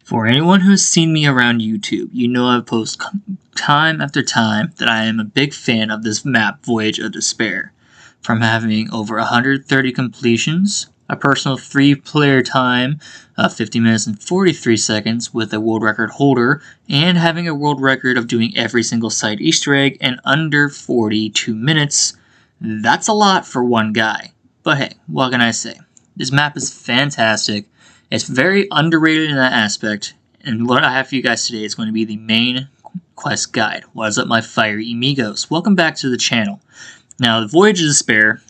For anyone who's seen me around YouTube, you know I've posted time after time that I am a big fan of this map, Voyage of Despair. From having over 130 completions, a personal 3-player time of 50 minutes and 43 seconds with a world record holder, and having a world record of doing every single side Easter egg in under 42 minutes, that's a lot for one guy. But hey, what can I say? This map is fantastic. It's very underrated in that aspect, and what I have for you guys today is going to be the main quest guide. What is up, my fiery amigos? Welcome back to the channel. Now, the Voyage of Despair,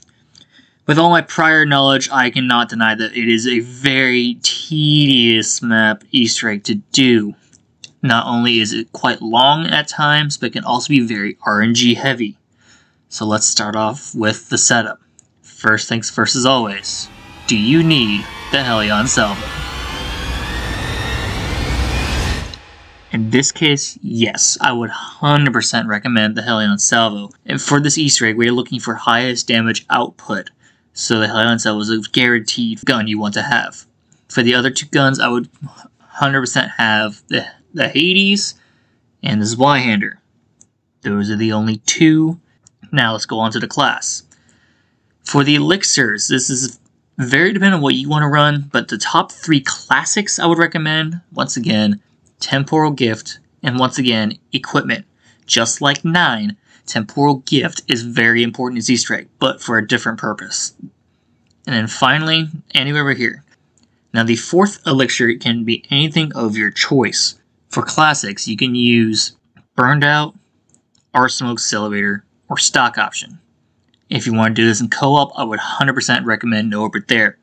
with all my prior knowledge, I cannot deny that it is a very tedious map Easter egg to do. Not only is it quite long at times, but it can also be very RNG heavy. So let's start off with the setup. First things first as always, do you need the Hellion Salvo? In this case, yes, I would 100% recommend the Hellion Salvo. And for this Easter egg, we are looking for highest damage output, so the Hellion Salvo is a guaranteed gun you want to have. For the other two guns, I would 100% have the Hades and the Zweihander. Those are the only two. Now let's go on to the class. For the elixirs, this is very dependent on what you want to run, but the top 3 classics I would recommend, once again, Temporal Gift, and once again, Equipment. Just like 9, Temporal Gift is very important as Easter egg, but for a different purpose. And then finally, anywhere over here. Now the 4th elixir can be anything of your choice. For classics, you can use Burned Out, Arsenal Accelerator, or Stock Option. If you want to do this in co-op, I would 100% recommend No Orbit there.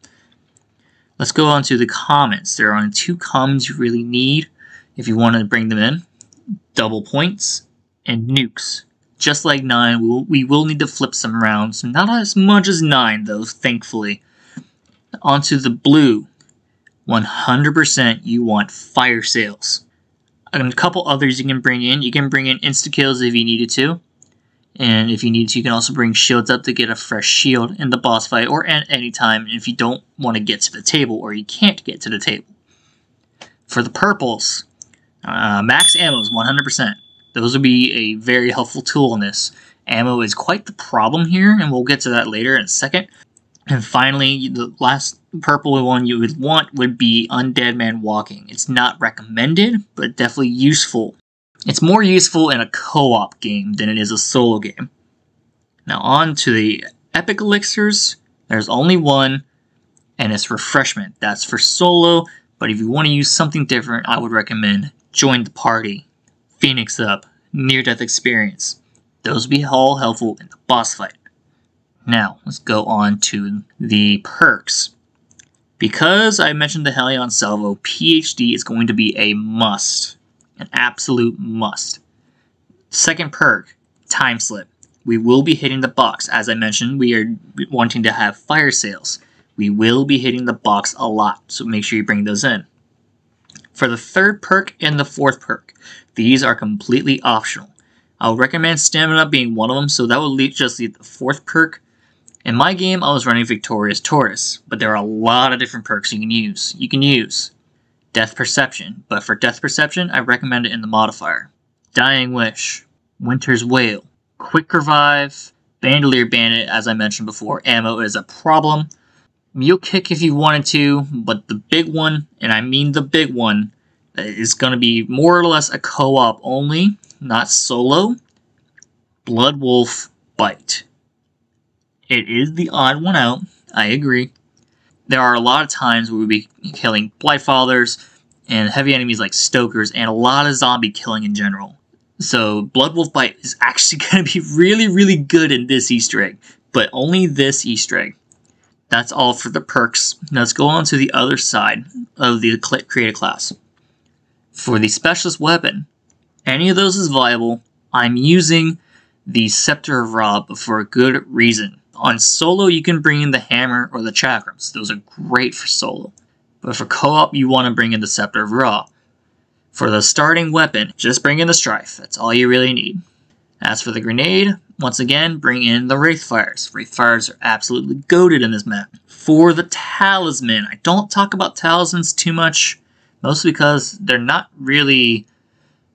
Let's go on to the commons. There are only 2 commons you really need if you want to bring them in. Double points and nukes. Just like 9, we will need to flip some rounds. Not as much as 9 though, thankfully. Onto the blue. 100% you want fire sales. And a couple others you can bring in. You can bring in insta-kills if you needed to. And if you need to, you can also bring shields up to get a fresh shield in the boss fight or at any time if you don't want to get to the table or you can't get to the table. For the purples, max ammo is 100%. Those would be a very helpful tool in this. Ammo is quite the problem here, and we'll get to that later in a second. And finally, the last purple one you would want would be Undead Man Walking. It's not recommended, but definitely useful. It's more useful in a co-op game than it is a solo game. Now on to the epic elixirs. There's only one, and it's Refreshment. That's for solo, but if you want to use something different, I would recommend Join the Party, Phoenix Up, Near-Death Experience. Those would be all helpful in the boss fight. Now, let's go on to the perks. Because I mentioned the Hellion Salvo, PhD is going to be a must. An absolute must. Second perk, Time Slip. We will be hitting the box. As I mentioned, we are wanting to have fire sales. We will be hitting the box a lot, so make sure you bring those in. For the 3rd perk and the 4th perk, these are completely optional. I would recommend Stamina being one of them, so that would just leave the 4th perk. In my game, I was running Victorious Tortoise, but there are a lot of different perks you can use. You can use Death Perception, but for Death Perception, I recommend it in the modifier. Dying Wish, Winter's Wail, Quick Revive, Bandolier Bandit, as I mentioned before, ammo is a problem. Mule Kick if you wanted to, but the big one, and I mean the big one, is going to be more or less a co-op only, not solo. Blood Wolf Bite. It is the odd one out, I agree. There are a lot of times where we'll be killing Blightfathers and heavy enemies like Stokers and a lot of zombie killing in general. So Blood Wolf Bite is actually going to be really, really good in this Easter egg, but only this Easter egg. That's all for the perks. Now let's go on to the other side of the creative class. For the specialist weapon, any of those is viable. I'm using the Scepter of Ra, but for a good reason. On solo, you can bring in the hammer or the chakrams. Those are great for solo. But for co-op, you want to bring in the Scepter of Ra. For the starting weapon, just bring in the Strife. That's all you really need. As for the grenade, once again, bring in the Wraithfires. Wraithfires are absolutely goated in this map. For the talisman, I don't talk about talismans too much, mostly because they're not really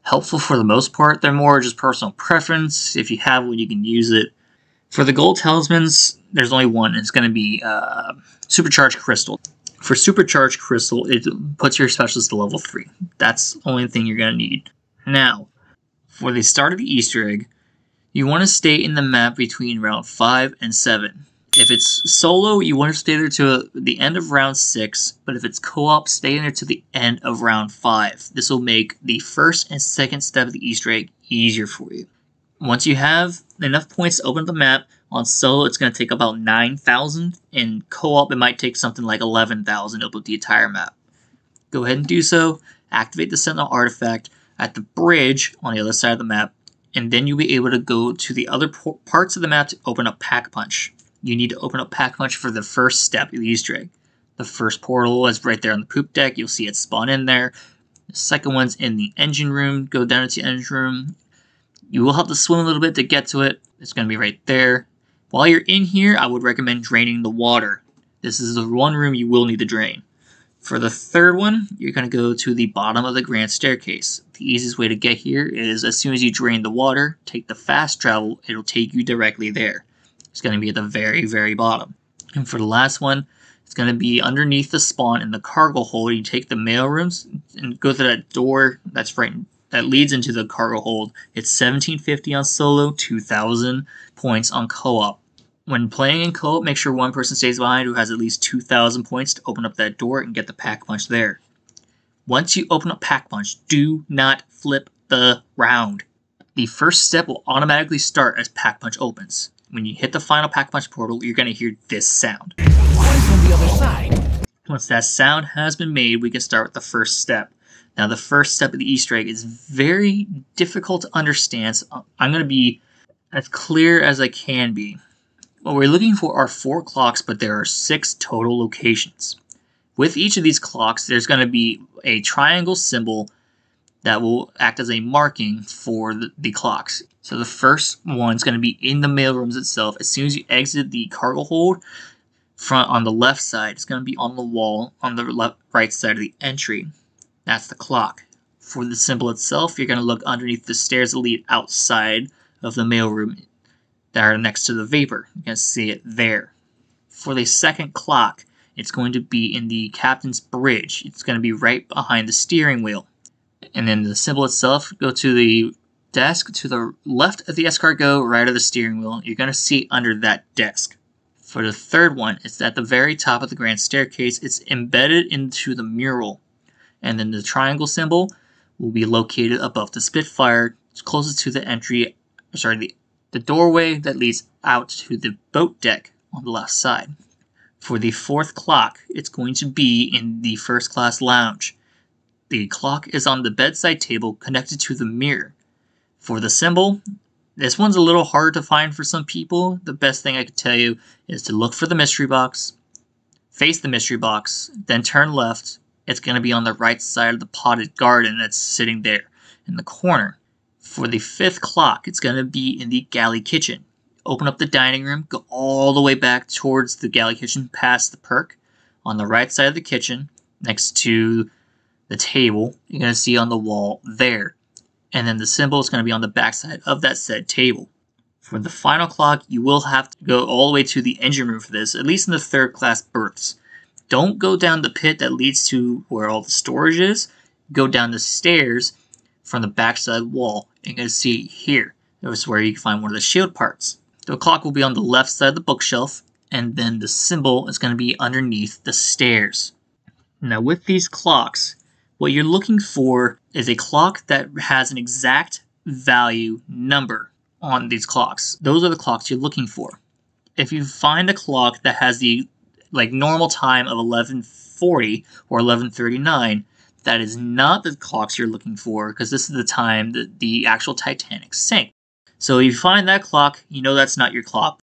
helpful for the most part. They're more just personal preference. If you have one, you can use it. For the gold talismans, there's only one. It's going to be Supercharged Crystal. For Supercharged Crystal, it puts your specialist to level 3. That's the only thing you're going to need. Now, for the start of the Easter egg, you want to stay in the map between round 5 and 7. If it's solo, you want to stay there to the end of round 6, but if it's co-op, stay in there to the end of round 5. This will make the first and second step of the Easter egg easier for you. Once you have enough points to open the map, on solo it's going to take about 9,000, and co-op it might take something like 11,000 to open the entire map. Go ahead and do so, activate the Sentinel artifact at the bridge on the other side of the map, and then you'll be able to go to the other parts of the map to open up Pack Punch. You need to open up Pack Punch for the first step of the Easter egg. The first portal is right there on the poop deck. You'll see it spawn in there. The second one's in the engine room. Go down into the engine room. You will have to swim a little bit to get to it. It's going to be right there. While you're in here, I would recommend draining the water. This is the one room you will need to drain. For the third one, you're going to go to the bottom of the grand staircase. The easiest way to get here is as soon as you drain the water, take the fast travel, it'll take you directly there. It's going to be at the very, very bottom. And for the last one, it's going to be underneath the spawn in the cargo hold. You take the mail rooms and go to that door that leads into the cargo hold. It's 1750 on solo, 2,000 points on co-op. When playing in co-op, make sure one person stays behind who has at least 2,000 points to open up that door and get the Pack Punch there. Once you open up Pack Punch, do not flip the round. The first step will automatically start as Pack Punch opens. When you hit the final Pack Punch portal, you're going to hear this sound. On the other side. Once that sound has been made, we can start with the first step. Now, the first step of the Easter egg is very difficult to understand, so I'm going to be as clear as I can be. What we're looking for are 4 clocks, but there are 6 total locations. With each of these clocks, there's going to be a triangle symbol that will act as a marking for the clocks. So the first one's going to be in the mailrooms itself. As soon as you exit the cargo hold, front on the left side, it's going to be on the wall on the right side of the entry. That's the clock. For the symbol itself, you're going to look underneath the stairs that lead outside of the mailroom that are next to the vapor. You can see it there. For the second clock, it's going to be in the captain's bridge. It's going to be right behind the steering wheel. And then the symbol itself, go to the desk to the left of the escargot, right of the steering wheel. You're going to see it under that desk. For the third one, it's at the very top of the grand staircase. It's embedded into the mural. And then the triangle symbol will be located above the Spitfire, closest to the entry, the doorway that leads out to the boat deck on the left side. For the fourth clock, it's going to be in the first class lounge. The clock is on the bedside table connected to the mirror. For the symbol, this one's a little hard to find for some people. The best thing I could tell you is to look for the mystery box, face the mystery box, then turn left. It's going to be on the right side of the potted garden that's sitting there in the corner. For the fifth clock, it's going to be in the galley kitchen. Open up the dining room, go all the way back towards the galley kitchen past the perk. On the right side of the kitchen, next to the table, you're going to see on the wall there. And then the symbol is going to be on the back side of that said table. For the final clock, you will have to go all the way to the engine room for this, at least in the third class berths. Don't go down the pit that leads to where all the storage is. Go down the stairs from the backside wall. You're going to see here. This is where you can find one of the shield parts. The clock will be on the left side of the bookshelf, and then the symbol is going to be underneath the stairs. Now with these clocks, what you're looking for is a clock that has an exact value number on these clocks. Those are the clocks you're looking for. If you find a clock that has the normal time of 11:40 or 11:39, that is not the clocks you're looking for, because this is the time that the actual Titanic sank. So if you find that clock, you know that's not your clock.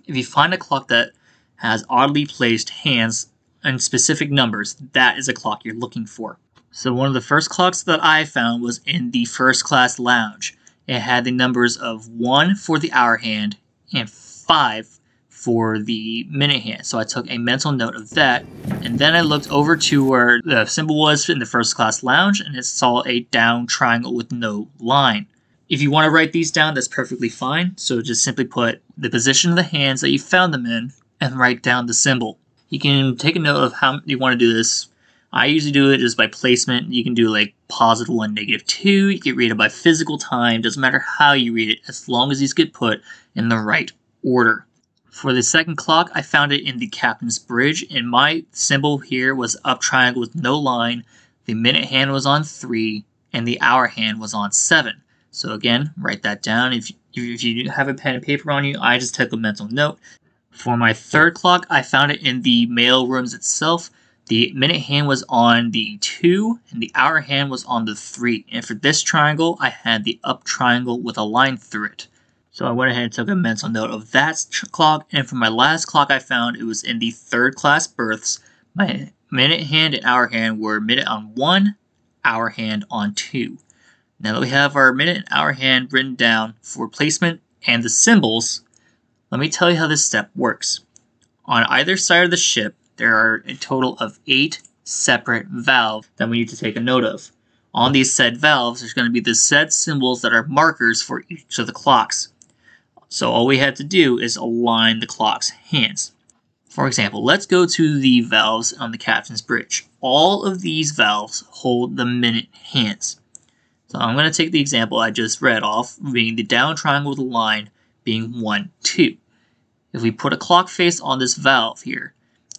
If you find a clock that has oddly placed hands and specific numbers, that is a clock you're looking for. So one of the first clocks that I found was in the first class lounge. It had the numbers of 1 for the hour hand and 5 for the minute hand. So I took a mental note of that, and then I looked over to where the symbol was in the first class lounge, and it saw a down triangle with no line. If you want to write these down, that's perfectly fine. So just simply put the position of the hands that you found them in and write down the symbol. You can take a note of how you want to do this. I usually do it just by placement. You can do like +1, -2. You can read it by physical time. Doesn't matter how you read it, as long as these get put in the right order. For the second clock, I found it in the captain's bridge, and my symbol here was up triangle with no line. The minute hand was on 3, and the hour hand was on 7. So again, write that down. If you have a pen and paper on you, I just took a mental note. For my third clock, I found it in the mail rooms itself. The minute hand was on the 2, and the hour hand was on the 3. And for this triangle, I had the up triangle with a line through it. So I went ahead and took a mental note of that clock. And for my last clock I found, it was in the third class berths. My minute hand and hour hand were minute on 1, hour hand on 2. Now that we have our minute and hour hand written down for placement and the symbols, let me tell you how this step works. On either side of the ship, there are a total of 8 separate valves that we need to take a note of. On these said valves, there's going to be the said symbols that are markers for each of the clocks. So all we have to do is align the clock's hands. For example, let's go to the valves on the captain's bridge. All of these valves hold the minute hands. So I'm going to take the example I just read off, being the down triangle with a line being 1, 2. If we put a clock face on this valve here,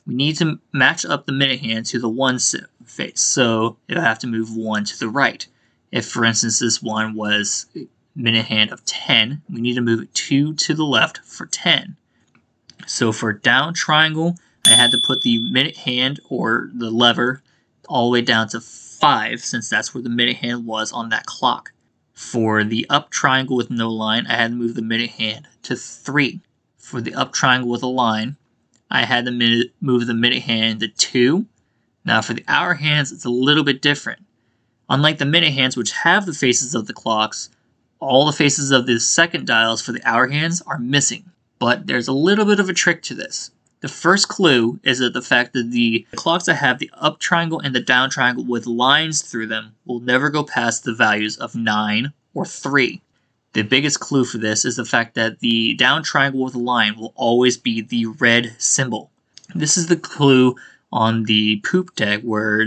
we need to match up the minute hand to the 1 face, so it'll have to move 1 to the right. If, for instance, this one was minute hand of 10, we need to move it 2 to the left for 10. So for down triangle, I had to put the minute hand or the lever all the way down to 5, since that's where the minute hand was on that clock. For the up triangle with no line, I had to move the minute hand to 3. For the up triangle with a line, I had to move the minute hand to 2. Now for the hour hands, it's a little bit different. Unlike the minute hands, which have the faces of the clocks, all the faces of the second dials for the hour hands are missing. But there's a little bit of a trick to this. The first clue is that the fact that the clocks that have the up triangle and the down triangle with lines through them will never go past the values of 9 or 3. The biggest clue for this is the fact that the down triangle with a line will always be the red symbol. This is the clue on the poop deck where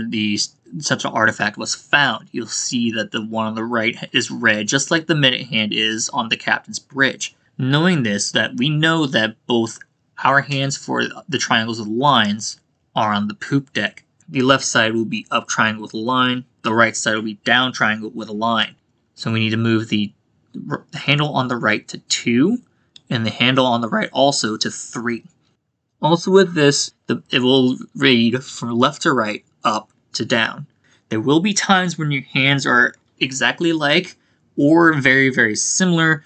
such an artifact was found. You'll see that the one on the right is red, just like the minute hand is on the captain's bridge. Knowing this, that we know that both our hands for the triangles with lines are on the poop deck. The left side will be up triangle with a line, the right side will be down triangle with a line. So we need to move the handle on the right to 2, and the handle on the right also to 3. Also with this, it will read from left to right, up to down. There will be times when your hands are exactly alike or very, very similar.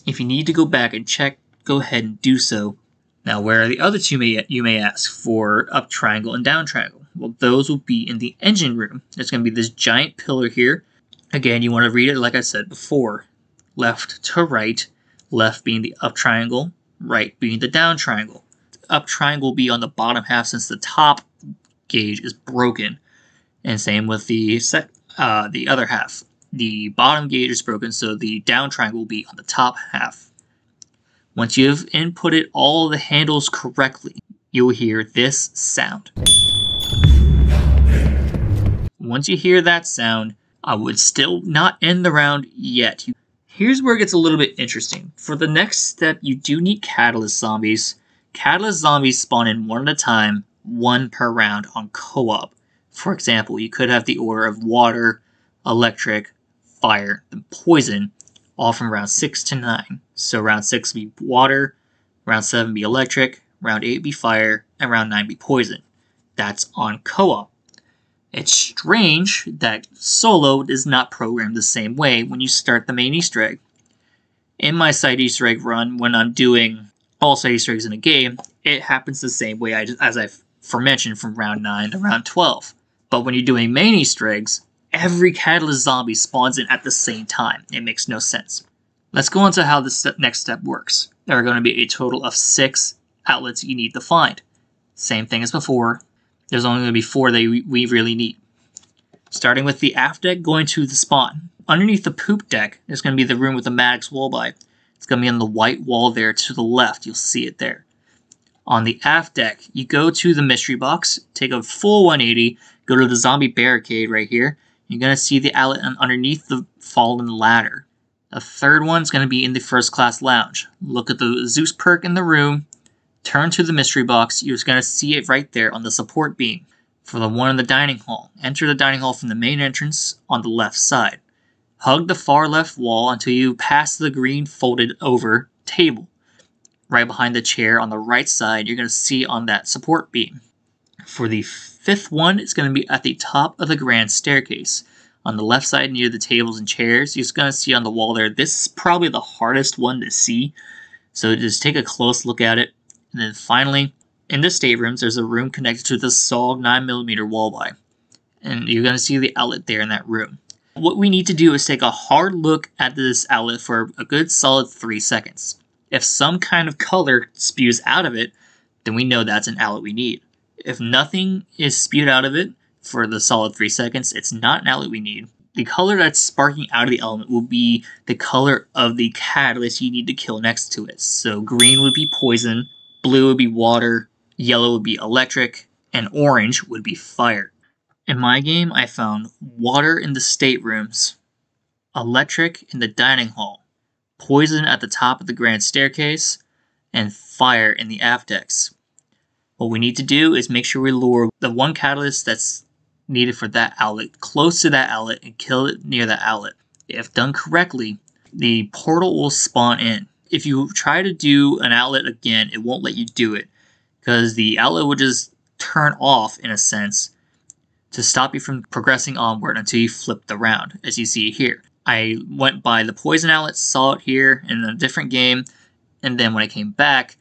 If you need to go back and check, go ahead and do so. Now, where are the other two, you may ask, for up triangle and down triangle? Well, those will be in the engine room. There's going to be this giant pillar here. Again, you want to read it like I said before. Left to right, left being the up triangle, right being the down triangle. The up triangle will be on the bottom half since the top gauge is broken. And same with the other half. The bottom gauge is broken, so the down triangle will be on the top half. Once you've inputted all the handles correctly, you'll hear this sound. Once you hear that sound, I would still not end the round yet. Here's where it gets a little bit interesting. For the next step, you do need catalyst zombies. Catalyst zombies spawn in one at a time, 1 per round on co-op. For example, you could have the order of water, electric, fire, then poison, all from round 6 to 9. So round 6 be water, round 7 be electric, round 8 be fire, and round 9 be poison. That's on co-op. It's strange that solo is not programmed the same way when you start the main Easter egg. In my side Easter egg run, when I'm doing all side Easter eggs in a game, it happens the same way as I've mentioned from round 9 to round 12. But when you're doing main Easter eggs, every catalyst zombie spawns in at the same time. It makes no sense. Let's go on to how this next step works. There are going to be a total of 6 outlets you need to find. Same thing as before. There's only going to be 4 that we really need. Starting with the aft deck, going to the spawn. Underneath the poop deck, there's going to be the room with the Maddox wall-by. It's going to be on the white wall there to the left. You'll see it there. On the aft deck, you go to the mystery box, take a full 180, go to the zombie barricade right here. You're going to see the outlet underneath the fallen ladder. The third one's going to be in the first class lounge. Look at the Zeus perk in the room. Turn to the mystery box. You're going to see it right there on the support beam. For the one in the dining hall, enter the dining hall from the main entrance on the left side. Hug the far left wall until you pass the green folded over table. Right behind the chair on the right side, you're going to see on that support beam. For the 5th one, it's going to be at the top of the grand staircase. On the left side near the tables and chairs, you're just going to see on the wall there. This is probably the hardest one to see, so just take a close look at it. And then finally, in the staterooms, there's a room connected to the SOG 9mm wall-by. And you're going to see the outlet there in that room. What we need to do is take a hard look at this outlet for a good solid 3 seconds. If some kind of color spews out of it, then we know that's an outlet we need. If nothing is spewed out of it for the solid 3 seconds, it's not an outlet we need. The color that's sparking out of the element will be the color of the catalyst you need to kill next to it. So green would be poison, blue would be water, yellow would be electric, and orange would be fire. In my game, I found water in the staterooms, electric in the dining hall, poison at the top of the grand staircase, and fire in the aft decks. What we need to do is make sure we lure the one catalyst that's needed for that outlet close to that outlet and kill it near that outlet. If done correctly, the portal will spawn in. If you try to do an outlet again, it won't let you do it because the outlet will just turn off in a sense to stop you from progressing onward until you flipped around, as you see here. I went by the poison outlet, saw it here in a different game, and then when I came back,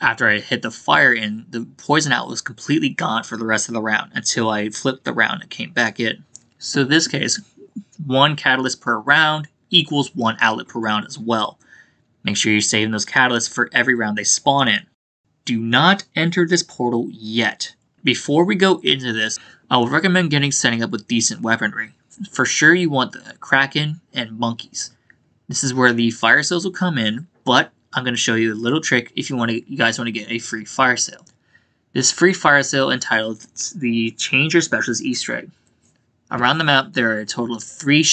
after I hit the fire in, the poison outlet was completely gone for the rest of the round until I flipped the round and came back in. So in this case, 1 catalyst per round equals 1 outlet per round as well. Make sure you're saving those catalysts for every round they spawn in. Do not enter this portal yet. Before we go into this, I would recommend setting up with decent weaponry. For sure you want the Kraken and monkeys. This is where the fire sales will come in, but I'm going to show you a little trick if you guys want to get a free fire sale. This free fire sale entitled the Change Your Specialist Easter egg. Around the map there are a total of 3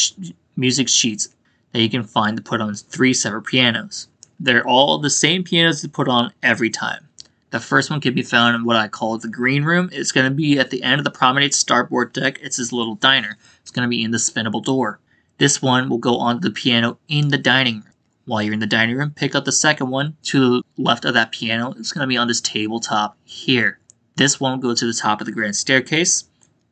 music sheets that you can find to put on 3 separate pianos. They're all the same pianos to put on every time. The first one can be found in what I call the green room. It's going to be at the end of the promenade starboard deck. It's this little diner. It's going to be in the spinnable door. This one will go on the piano in the dining room. While you're in the dining room, pick up the second one to the left of that piano. It's going to be on this tabletop here. This one will go to the top of the grand staircase.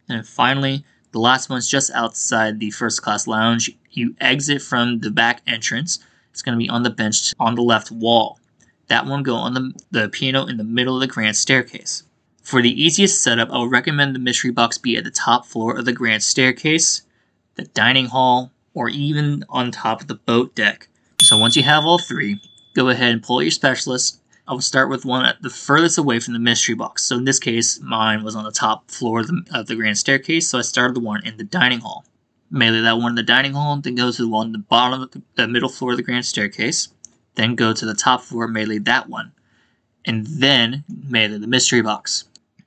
And finally, the last one's just outside the first class lounge. You exit from the back entrance. It's going to be on the bench on the left wall. That one go on the piano in the middle of the grand staircase. For the easiest setup, I would recommend the mystery box be at the top floor of the grand staircase, the dining hall, or even on top of the boat deck. So once you have all 3, go ahead and pull your specialist. I will start with one at the furthest away from the mystery box. So in this case, mine was on the top floor of the grand staircase, so I started the one in the dining hall. Melee that one in the dining hall, then go to the one in the bottom of the middle floor of the grand staircase. Then go to the top floor, melee that one. And then melee the mystery box.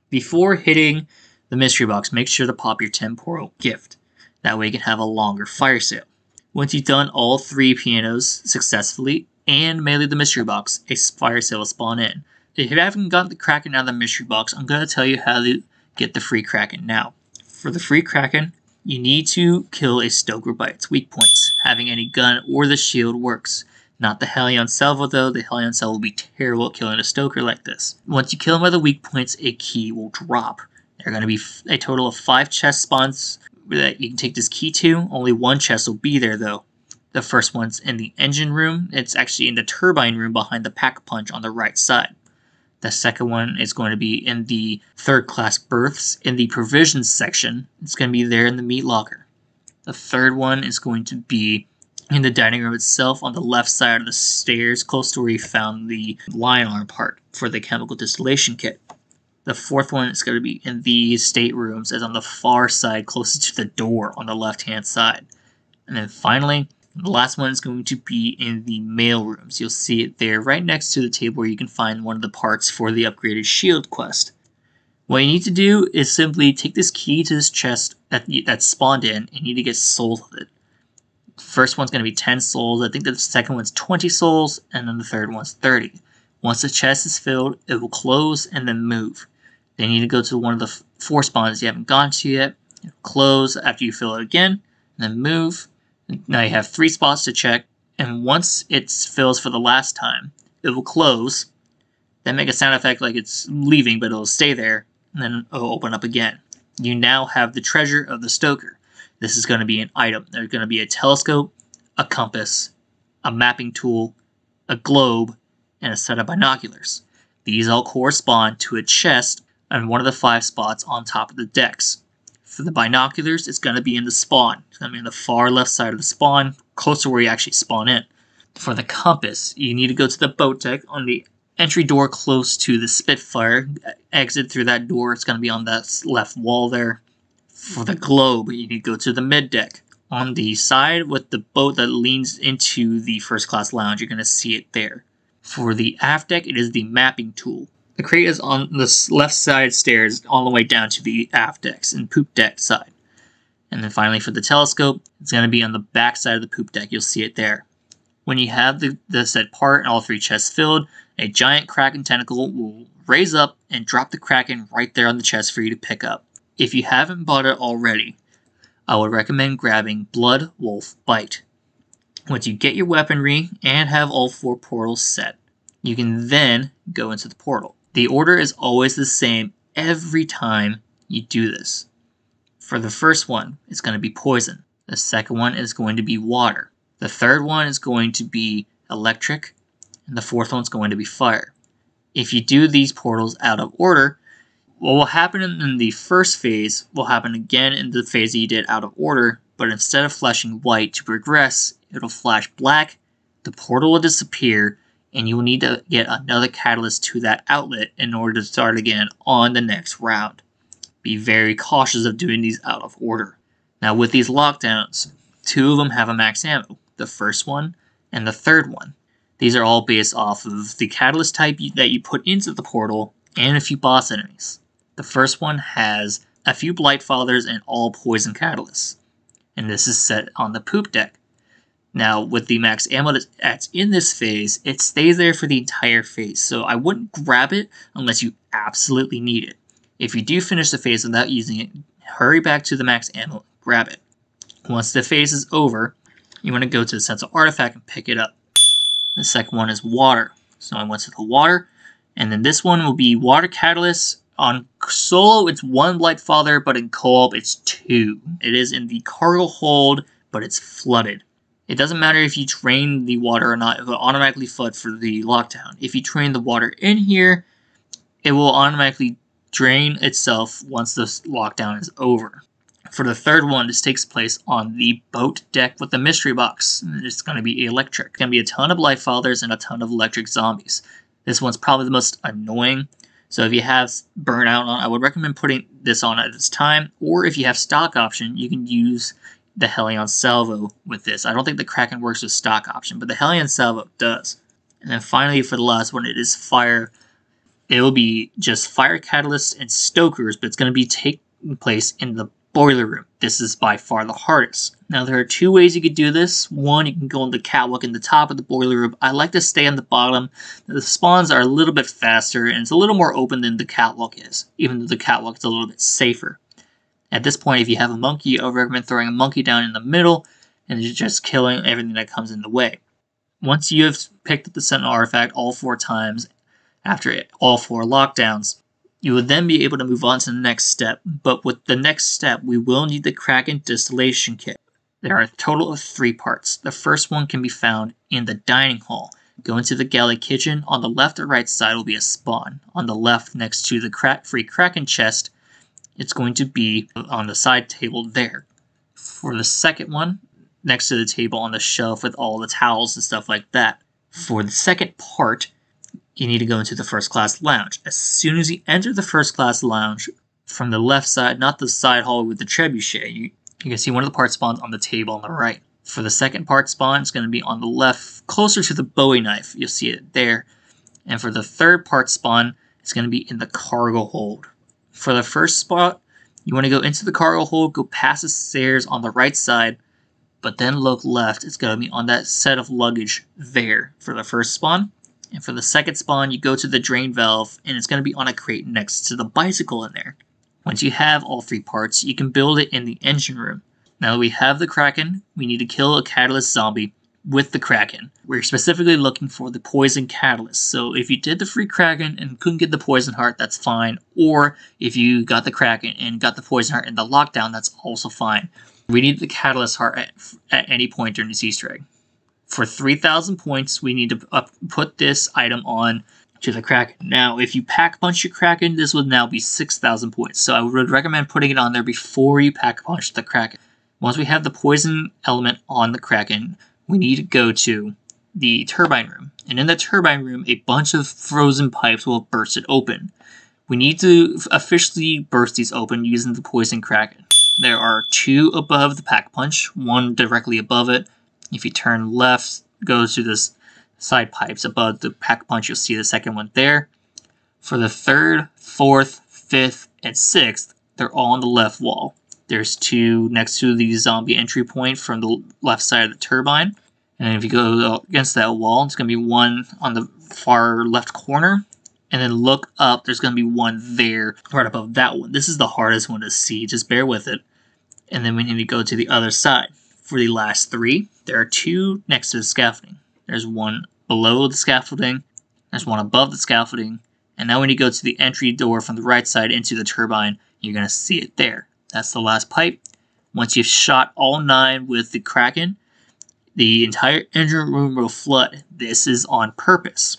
Before hitting the mystery box, make sure to pop your temporal gift. That way you can have a longer fire sale. Once you've done all 3 pianos successfully and melee the mystery box, a fire sale will spawn in. If you haven't got the Kraken out of the mystery box, I'm going to tell you how to get the free Kraken now. For the free Kraken, you need to kill a Stoker by its weak points. Having any gun or the shield works. Not the Helion Salvo though, the Helion Salvo will be terrible at killing a Stoker like this. Once you kill him by the weak points, a key will drop. There are going to be a total of 5 chest spawns that you can take this key to. Only 1 chest will be there though. The first one's in the engine room. It's actually in the turbine room behind the pack punch on the right side. The second one is going to be in the 3rd class berths in the provisions section. It's going to be there in the meat locker. The third one is going to be In the dining room itself, on the left side of the stairs, close to where you found the line arm part for the chemical distillation kit. The fourth one is going to be in the staterooms, as on the far side, closest to the door on the left-hand side. And then finally, the last one is going to be in the mail rooms. You'll see it there right next to the table where you can find one of the parts for the upgraded shield quest. What you need to do is simply take this key to this chest that's spawned in, and you need to get souls of it. The first one's going to be 10 souls, I think the second one's 20 souls, and then the third one's 30. Once the chest is filled, it will close and then move. Then you need to go to one of the 4 spawns you haven't gone to yet. It'll close after you fill it again, and then move. Now you have 3 spots to check, and once it fills for the last time, it will close, then make a sound effect like it's leaving, but it'll stay there, and then it'll open up again. You now have the treasure of the Stoker. This is going to be an item. There's going to be a telescope, a compass, a mapping tool, a globe, and a set of binoculars. These all correspond to a chest and one of the 5 spots on top of the decks. For the binoculars, it's going to be in the spawn. It's going to be on the far left side of the spawn, close to where you actually spawn in. For the compass, you need to go to the boat deck on the entry door close to the Spitfire. Exit through that door. It's going to be on that left wall there. For the globe, you need to go to the mid deck. On the side with the boat that leans into the first class lounge, you're going to see it there. For the aft deck, it is the mapping tool. The crate is on the left side stairs all the way down to the aft decks and poop deck side. And then finally for the telescope, it's going to be on the back side of the poop deck. You'll see it there. When you have the said part and all 3 chests filled, a giant Kraken tentacle will raise up and drop the Kraken right there on the chest for you to pick up. If you haven't bought it already, I would recommend grabbing Blood Wolf Bite. Once you get your weaponry and have all 4 portals set, you can then go into the portal. The order is always the same every time you do this. For the first one, it's going to be poison. The second one is going to be water. The third one is going to be electric. And the fourth one is going to be fire. If you do these portals out of order, what will happen in the first phase will happen again in the phase that you did out of order, but instead of flashing white to progress, it'll flash black, the portal will disappear, and you will need to get another catalyst to that outlet in order to start again on the next round. Be very cautious of doing these out of order. Now with these lockdowns, 2 of them have a max ammo, the first one and the third one. These are all based off of the catalyst type that you put into the portal and a few boss enemies. The first one has a few Blight Fathers and all poison catalysts, and this is set on the poop deck. Now, with the max ammo that's in this phase, it stays there for the entire phase, so I wouldn't grab it unless you absolutely need it. If you do finish the phase without using it, hurry back to the max ammo and grab it. Once the phase is over, you want to go to the Sense of Artifact and pick it up. The second one is water, so I went to the water, and then this one will be water catalyst. On solo, it's 1 Blight Father, but in co-op, it's 2. It is in the cargo hold, but it's flooded. It doesn't matter if you drain the water or not, it will automatically flood for the lockdown. If you drain the water in here, it will automatically drain itself once the lockdown is over. For the third one, this takes place on the boat deck with the mystery box. It's going to be electric. It's going to be a ton of Blight Fathers and a ton of electric zombies. This one's probably the most annoying. So if you have Burnout on, I would recommend putting this on at this time. Or if you have stock option, you can use the Helion Salvo with this. I don't think the Kraken works with stock option, but the Helion Salvo does. And then finally, for the last one, it is fire. It will be just fire catalysts and stokers, but it's going to be taking place in the boiler room. This is by far the hardest. Now there are 2 ways you could do this. One, you can go on the catwalk in the top of the boiler room. I like to stay on the bottom. The spawns are a little bit faster and it's a little more open than the catwalk is, even though the catwalk is a little bit safer. At this point, if you have a monkey, I would recommend throwing a monkey down in the middle and just killing everything that comes in the way. Once you have picked up the Sentinel artifact all 4 times after all 4 lockdowns, you will then be able to move on to the next step, but with the next step, we will need the Kraken Distillation Kit. There are a total of 3 parts. The first one can be found in the dining hall. Go into the galley kitchen. On the left or right side will be a spawn. On the left, next to the free Kraken chest, it's going to be on the side table there. For the second one, next to the table on the shelf with all the towels and stuff like that. For the second part, you need to go into the first class lounge. As soon as you enter the first class lounge, from the left side, not the side hallway with the trebuchet, you can see one of the part spawns on the table on the right. For the second part spawn, it's going to be on the left, closer to the Bowie knife. You'll see it there. And for the third part spawn, it's going to be in the cargo hold. For the first spot, you want to go into the cargo hold, go past the stairs on the right side, but then look left. It's going to be on that set of luggage there for the first spawn. And for the second spawn, you go to the drain valve, and it's going to be on a crate next to the bicycle in there. Once you have all 3 parts, you can build it in the engine room. Now that we have the Kraken, we need to kill a catalyst zombie with the Kraken. We're specifically looking for the poison catalyst. So if you did the free Kraken and couldn't get the poison heart, that's fine. Or if you got the Kraken and got the poison heart in the lockdown, that's also fine. We need the catalyst heart at any point during this Easter egg. For 3,000 points, we need to put this item on to the Kraken. Now, if you pack punch your Kraken, this would now be 6,000 points. So I would recommend putting it on there before you pack punch the Kraken. Once we have the poison element on the Kraken, we need to go to the turbine room. And in the turbine room, a bunch of frozen pipes will burst it open. We need to officially burst these open using the poison Kraken. There are 2 above the pack punch, 1 directly above it. If you turn left, goes to this side pipes above the pack punch, you'll see the second one there. For the 3rd, 4th, 5th, and 6th, they're all on the left wall. There's 2 next to the zombie entry point from the left side of the turbine. And if you go against that wall, it's going to be 1 on the far left corner. And then look up, there's going to be 1 there, right above that one. This is the hardest one to see, just bear with it. And then we need to go to the other side. For the last 3, there are 2 next to the scaffolding. There's 1 below the scaffolding, there's 1 above the scaffolding, and now when you go to the entry door from the right side into the turbine, you're going to see it there. That's the last pipe. Once you've shot all 9 with the Kraken, the entire engine room will flood. This is on purpose.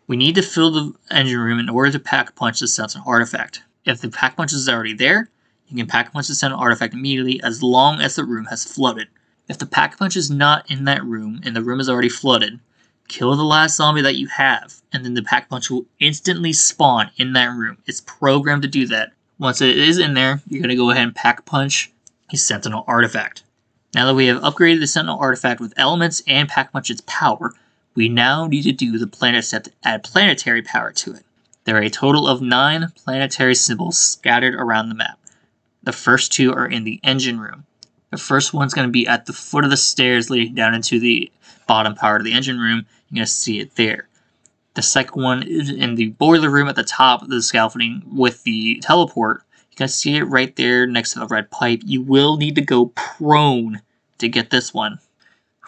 We need to fill the engine room in order to pack punch the Sentinel artifact. If the pack punch is already there, you can pack punch the Sentinel artifact immediately as long as the room has flooded. If the pack punch is not in that room and the room is already flooded, kill the last zombie that you have, and then the pack punch will instantly spawn in that room. It's programmed to do that. Once it is in there, you're going to go ahead and pack punch a Sentinel artifact. Now that we have upgraded the Sentinel artifact with elements and pack punch its power, we now need to do the planet step to add planetary power to it. There are a total of 9 planetary symbols scattered around the map. The first 2 are in the engine room. The first one's going to be at the foot of the stairs leading down into the bottom part of the engine room. You're going to see it there. The second one is in the boiler room at the top of the scaffolding with the teleport. You can see it right there next to the red pipe. You will need to go prone to get this one.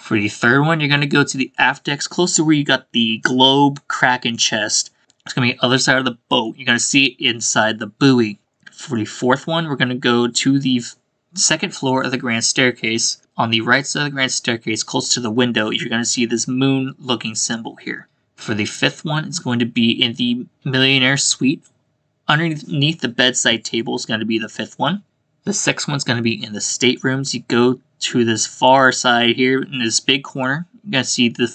For the third one, you're going to go to the aft decks close to where you got the globe Kraken chest. It's going to be the other side of the boat. You're going to see it inside the buoy. For the fourth one, we're going to go to the second floor of the grand staircase. On the right side of the grand staircase, close to the window, you're going to see this moon-looking symbol here. For the fifth one, it's going to be in the millionaire suite. Underneath the bedside table is going to be the fifth one. The sixth one's going to be in the staterooms. You go to this far side here in this big corner. You're going to see the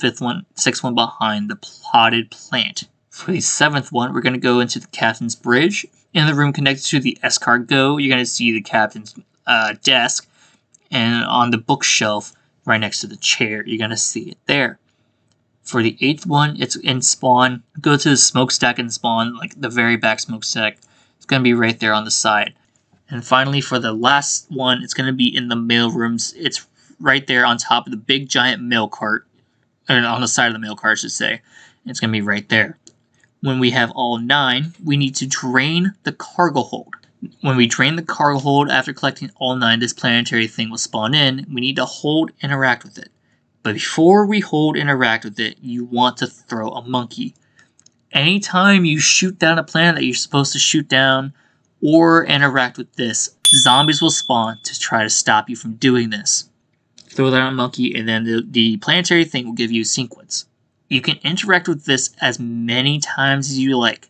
sixth one behind the plotted plant. For the seventh one, we're going to go into the captain's bridge. In the room connected to the escargot, you're going to see the captain's desk. And on the bookshelf right next to the chair, you're going to see it there. For the eighth one, it's in spawn. Go to the smokestack and spawn, like the very back smokestack. It's going to be right there on the side. And finally, for the last one, it's going to be in the mail rooms. It's right there on top of the big giant mail cart. Or on the side of the mail cart, I should say. It's going to be right there. When we have all 9, we need to drain the cargo hold. When we drain the cargo hold after collecting all 9, this planetary thing will spawn in. We need to hold interact with it. But before we hold interact with it, you want to throw a monkey. Anytime you shoot down a planet that you're supposed to shoot down or interact with this, zombies will spawn to try to stop you from doing this. Throw down a monkey and then the planetary thing will give you a sequence. You can interact with this as many times as you like.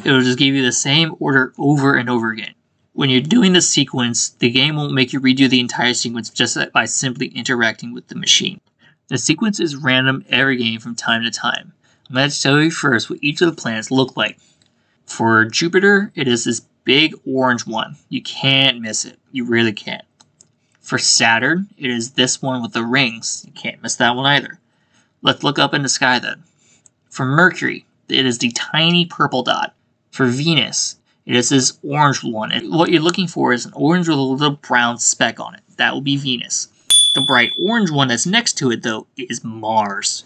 It will just give you the same order over and over again. When you're doing the sequence, the game won't make you redo the entire sequence just by simply interacting with the machine. The sequence is random every game from time to time. I'm going to show you first what each of the planets look like. For Jupiter, it is this big orange one. You can't miss it. You really can't. For Saturn, it is this one with the rings. You can't miss that one either. Let's look up in the sky then. For Mercury, it is the tiny purple dot. For Venus, it is this orange one. And what you're looking for is an orange with a little brown speck on it. That will be Venus. The bright orange one that's next to it, though, is Mars.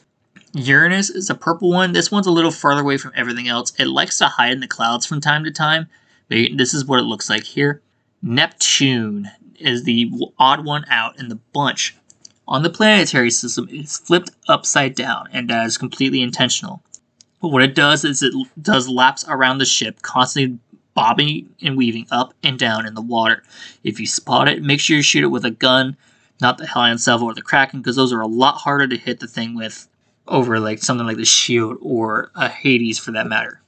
Uranus is a purple one. This one's a little farther away from everything else. It likes to hide in the clouds from time to time. But this is what it looks like here. Neptune is the odd one out in the bunch. On the planetary system, it's flipped upside down, and that is completely intentional. But what it does is it does laps around the ship, constantly bobbing and weaving up and down in the water. If you spot it, make sure you shoot it with a gun, not the Helion Salvo or the Kraken, because those are a lot harder to hit the thing with over like something like the Shield or a Hades for that matter.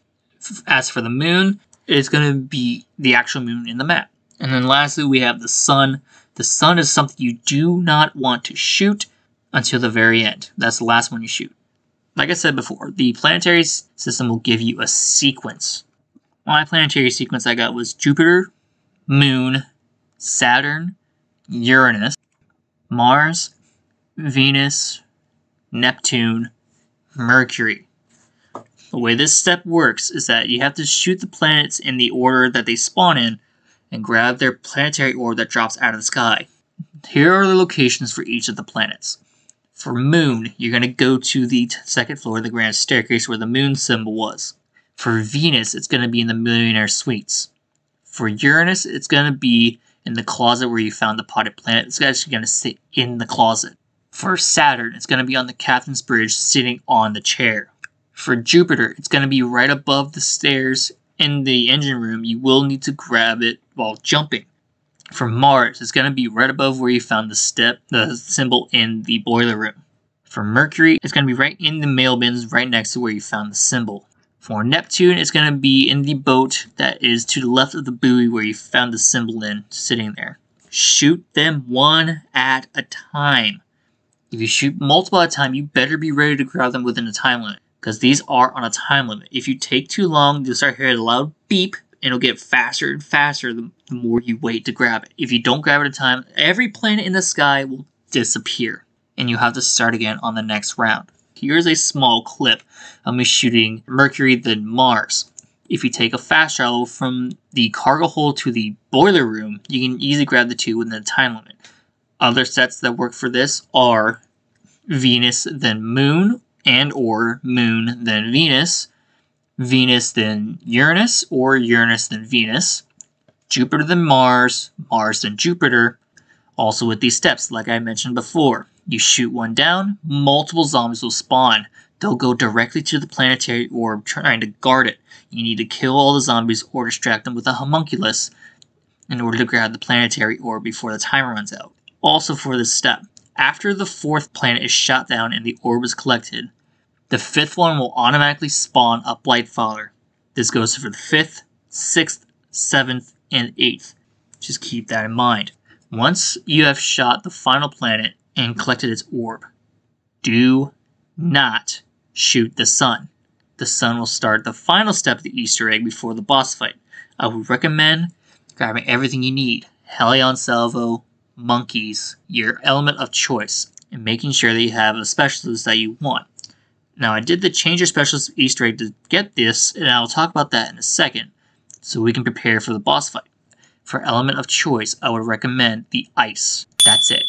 As for the moon, it's going to be the actual moon in the map. And then lastly, we have the sun. The sun is something you do not want to shoot until the very end. That's the last one you shoot. Like I said before, the planetary system will give you a sequence. My planetary sequence I got was Jupiter, Moon, Saturn, Uranus, Mars, Venus, Neptune, Mercury. The way this step works is that you have to shoot the planets in the order that they spawn in and grab their planetary orb that drops out of the sky. Here are the locations for each of the planets. For Moon, you're going to go to the second floor of the Grand Staircase where the moon symbol was. For Venus, it's going to be in the Millionaire Suites. For Uranus, it's going to be in the closet where you found the potted planet. It's actually going to sit in the closet. For Saturn, it's going to be on the Captain's Bridge sitting on the chair. For Jupiter, it's going to be right above the stairs in the engine room. You will need to grab it while jumping. For Mars, it's going to be right above where you found the symbol in the boiler room. For Mercury, it's going to be right in the mail bins right next to where you found the symbol. For Neptune, it's going to be in the boat that is to the left of the buoy where you found the symbol in, sitting there. Shoot them one at a time. If you shoot multiple at a time, you better be ready to grab them within a time limit, because these are on a time limit. If you take too long, you'll start hearing a loud beep, and it'll get faster and faster the more you wait to grab it. If you don't grab it in time, every planet in the sky will disappear, and you'll have to start again on the next round. Here's a small clip of me shooting Mercury then Mars. If you take a fast travel from the cargo hold to the boiler room, you can easily grab the two within the time limit. Other sets that work for this are Venus then Moon, and or Moon then Venus, Venus then Uranus, or Uranus then Venus, Jupiter then Mars, Mars then Jupiter. Also with these steps, like I mentioned before, you shoot one down, multiple zombies will spawn. They'll go directly to the planetary orb trying to guard it. You need to kill all the zombies or distract them with a homunculus in order to grab the planetary orb before the timer runs out. Also for this step, after the fourth planet is shot down and the orb is collected, the fifth one will automatically spawn a Blightfather. This goes for the 5th, 6th, 7th, and 8th. Just keep that in mind. Once you have shot the final planet and collected its orb, do not shoot the sun. The sun will start the final step of the Easter egg before the boss fight. I would recommend grabbing everything you need. Helion Salvo, monkeys, your element of choice, and making sure that you have a specialist that you want. Now I did the change your specialist Easter egg to get this, and I'll talk about that in a second, so we can prepare for the boss fight. For element of choice, I would recommend the ice. That's it.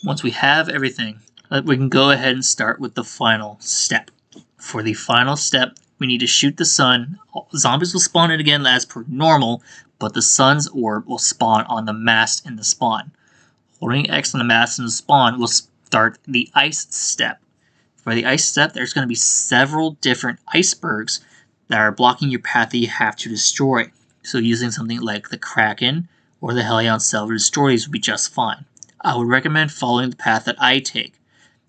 Once we have everything, we can go ahead and start with the final step. For the final step, we need to shoot the sun. Zombies will spawn in again as per normal, but the sun's orb will spawn on the mast in the spawn. Holding X on the mast in the spawn will start the ice step. For the ice step, there's going to be several different icebergs that are blocking your path that you have to destroy. So using something like the Kraken or the Helion Salvo to destroy these would be just fine. I would recommend following the path that I take.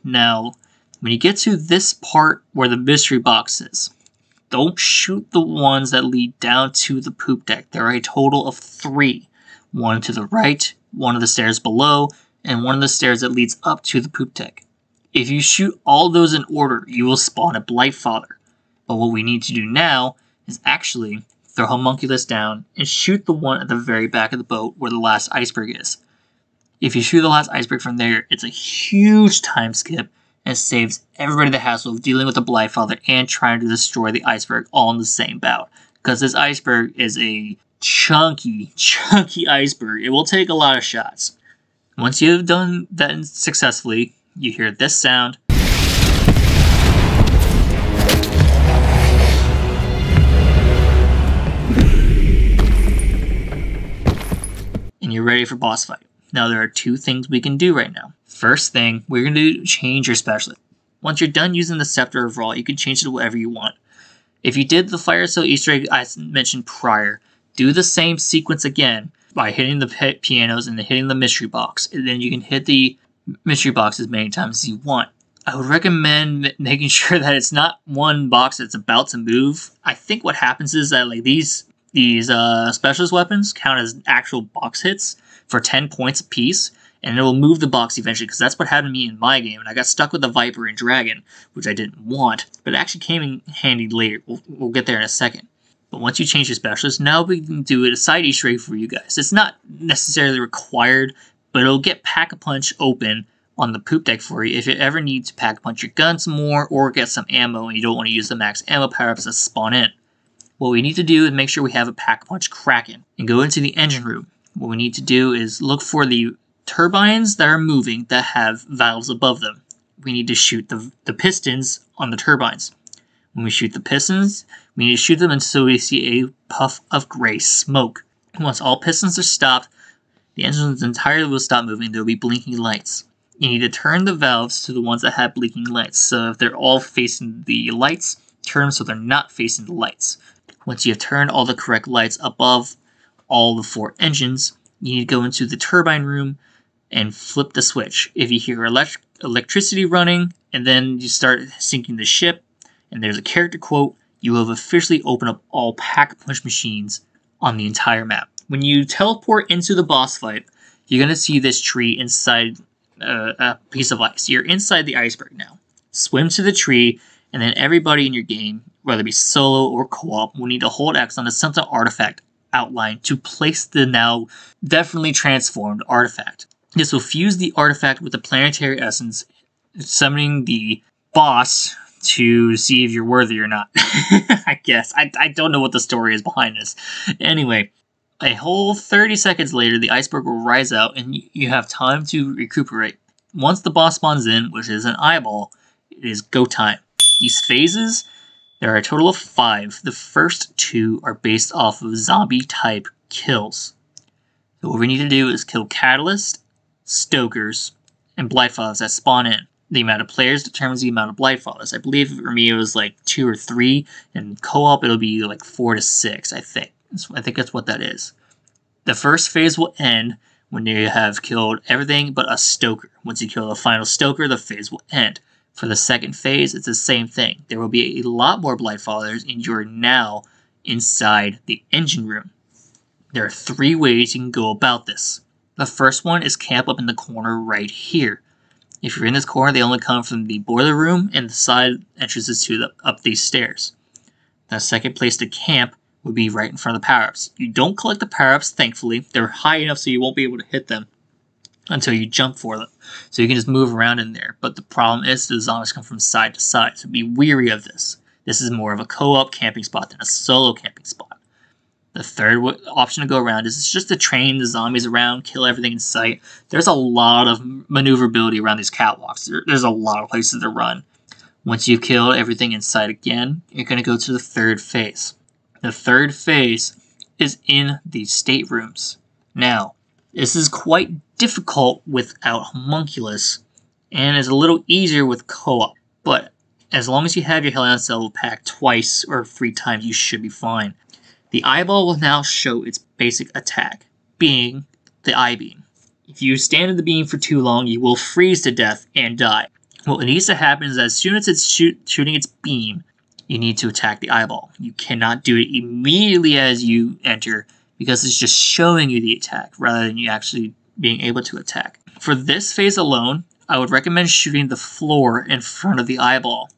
Now, when you get to this part where the mystery box is, don't shoot the ones that lead down to the poop deck. There are a total of 3. one to the right, one of the stairs below, and one of the stairs that leads up to the poop deck. If you shoot all those in order, you will spawn a Blightfather. But what we need to do now is actually throw Homunculus down and shoot the one at the very back of the boat where the last iceberg is. If you shoot the last iceberg from there, it's a huge time skip and saves everybody the hassle of dealing with the Blightfather and trying to destroy the iceberg all in the same bout. Because this iceberg is a chunky iceberg. It will take a lot of shots. Once you have done that successfully, you hear this sound. And you're ready for boss fight. Now there are two things we can do right now. First thing, we're going to change your specialist. Once you're done using the Scepter of Raw, you can change it to whatever you want. If you did the Fire Cell Easter egg I mentioned prior, do the same sequence again by hitting the pianos and then hitting the mystery box. And then you can hit the mystery box as many times as you want. I would recommend making sure that it's not one box that's about to move. I think what happens is that like these specialist weapons count as actual box hits for 10 points apiece, and it will move the box eventually, because that's what happened to me in my game, and I got stuck with the Viper and Dragon, which I didn't want, but it actually came in handy later. We'll get there in a second. But once you change your specialist, now we can do a side Easter egg for you guys. It's not necessarily required, but it'll get Pack-a-Punch open on the poop deck for you if you ever need to Pack-a-Punch your gun some more or get some ammo and you don't want to use the max ammo power-ups that spawn in. What we need to do is make sure we have a Pack-a-Punch Kraken and go into the engine room. What we need to do is look for the turbines that are moving that have valves above them. We need to shoot the pistons on the turbines. When we shoot the pistons, we need to shoot them until we see a puff of gray smoke. Once all pistons are stopped, the engines entirely will stop moving. There will be blinking lights. You need to turn the valves to the ones that have blinking lights. So if they're all facing the lights, turn them so they're not facing the lights. Once you have turned all the correct lights above all the 4 engines, you need to go into the turbine room and flip the switch. If you hear electricity running and then you start sinking the ship and there's a character quote, you will have officially opened up all Pack-a-Punch machines on the entire map. When you teleport into the boss fight, you're going to see this tree inside a piece of ice. You're inside the iceberg now. Swim to the tree, and then everybody in your game, whether it be solo or co-op, will need to hold X on the something artifact outline to place the now definitely transformed artifact. This will fuse the artifact with the planetary essence, summoning the boss to see if you're worthy or not. I guess. I don't know what the story is behind this. Anyway, a whole 30 seconds later, the iceberg will rise out and you have time to recuperate. Once the boss spawns in, which is an eyeball, it is go time. These phases, there are a total of 5. The first 2 are based off of zombie-type kills. So what we need to do is kill Catalyst, Stokers, and Blightfathers that spawn in. The amount of players determines the amount of Blightfathers. I believe for me it was like 2 or 3, and co-op it'll be like 4 to 6, I think. I think that's what that is. The first phase will end when you have killed everything but a Stoker. Once you kill the final Stoker, the phase will end. For the second phase, it's the same thing. There will be a lot more Blightfathers, and you're now inside the engine room. There are 3 ways you can go about this. The first one is camp up in the corner right here. If you're in this corner, they only come from the boiler room and the side entrances to up these stairs. The second place to camp would be right in front of the power-ups. You don't collect the power-ups, thankfully. They're high enough so you won't be able to hit them until you jump for them. So you can just move around in there. But the problem is the zombies come from side to side, so be weary of this. This is more of a co-op camping spot than a solo camping spot. The third option to go around is just to train the zombies around, kill everything in sight. There's a lot of maneuverability around these catwalks. There's a lot of places to run. Once you've killed everything in sight again, you're going to go to the third phase. The third phase is in the staterooms. Now, this is quite difficult without Homunculus, and is a little easier with co-op, but as long as you have your Helion Cell pack twice or 3 times, you should be fine. The eyeball will now show its basic attack, being the eye beam. If you stand in the beam for too long, you will freeze to death and die. What needs to happen is that as soon as it's shooting its beam, you need to attack the eyeball. You cannot do it immediately as you enter, because it's just showing you the attack rather than you actually being able to attack. For this phase alone, I would recommend shooting the floor in front of the eyeball.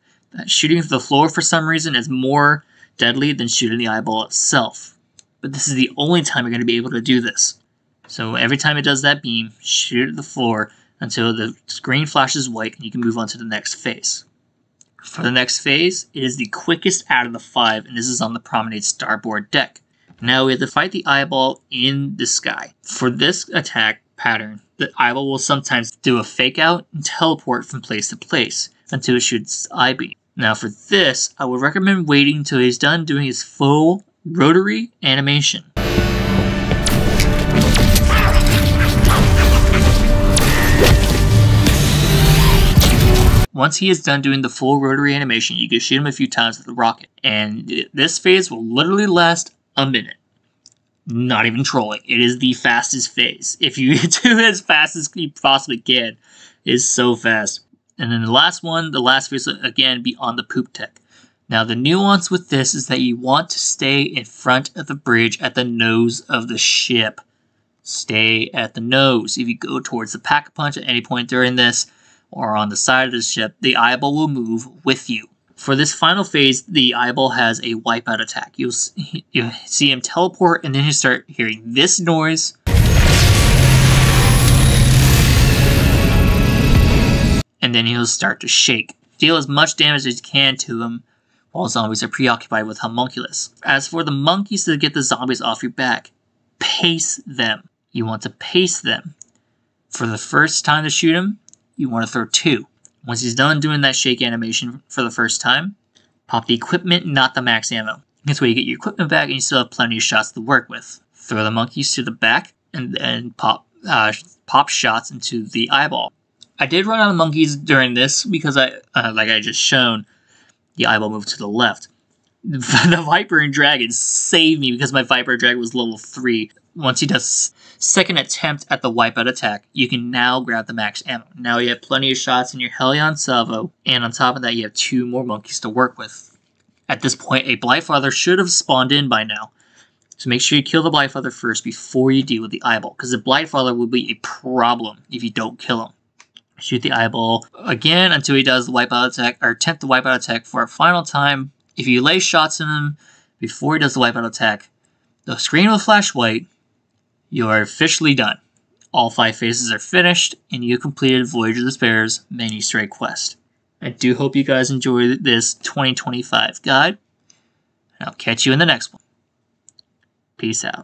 Shooting the floor for some reason is more deadly than shooting the eyeball itself. But this is the only time you're going to be able to do this. So every time it does that beam, shoot at the floor until the screen flashes white and you can move on to the next phase. For the next phase, it is the quickest out of the 5, and this is on the Promenade starboard deck. Now we have to fight the eyeball in the sky. For this attack pattern, the eyeball will sometimes do a fake out and teleport from place to place until it shoots its eye beam. Now for this, I would recommend waiting until he's done doing his full rotary animation. Once he is done doing the full rotary animation, you can shoot him a few times with the rocket. And this phase will literally last a minute. Not even trolling. It is the fastest phase. If you do it as fast as you possibly can, it is so fast. And then the last phase will again be on the poop deck. Now the nuance with this is that you want to stay in front of the bridge at the nose of the ship. Stay at the nose. If you go towards the pack-a-punch at any point during this, or on the side of the ship, the eyeball will move with you. For this final phase, the eyeball has a wipeout attack. You'll see him teleport, and then you start hearing this noise. And then he'll start to shake. Deal as much damage as you can to him while zombies are preoccupied with homunculus. As for the monkeys to get the zombies off your back, pace them. You want to pace them. For the first time to shoot him, you want to throw 2. Once he's done doing that shake animation for the first time, pop the equipment, not the max ammo. This way you get your equipment back and you still have plenty of shots to work with. Throw the monkeys to the back and then pop shots into the eyeball. I did run out of monkeys during this because like I just shown, the eyeball moved to the left. The Viper and Dragon saved me because my Viper and Dragon was level 3. Once he does second attempt at the wipeout attack, you can now grab the max ammo. Now you have plenty of shots in your Helion salvo, and on top of that you have 2 more monkeys to work with. At this point, a Blightfather should have spawned in by now. So make sure you kill the Blightfather first before you deal with the eyeball, because the Blightfather will be a problem if you don't kill him. Shoot the eyeball again until he does the wipeout attack, or attempt the wipeout attack for a final time. If you lay shots in him before he does the wipeout attack, the screen will flash white. You are officially done. All 5 phases are finished, and you completed Voyage of the Sparrows main Easter egg quest. I do hope you guys enjoyed this 2025 guide, and I'll catch you in the next one. Peace out.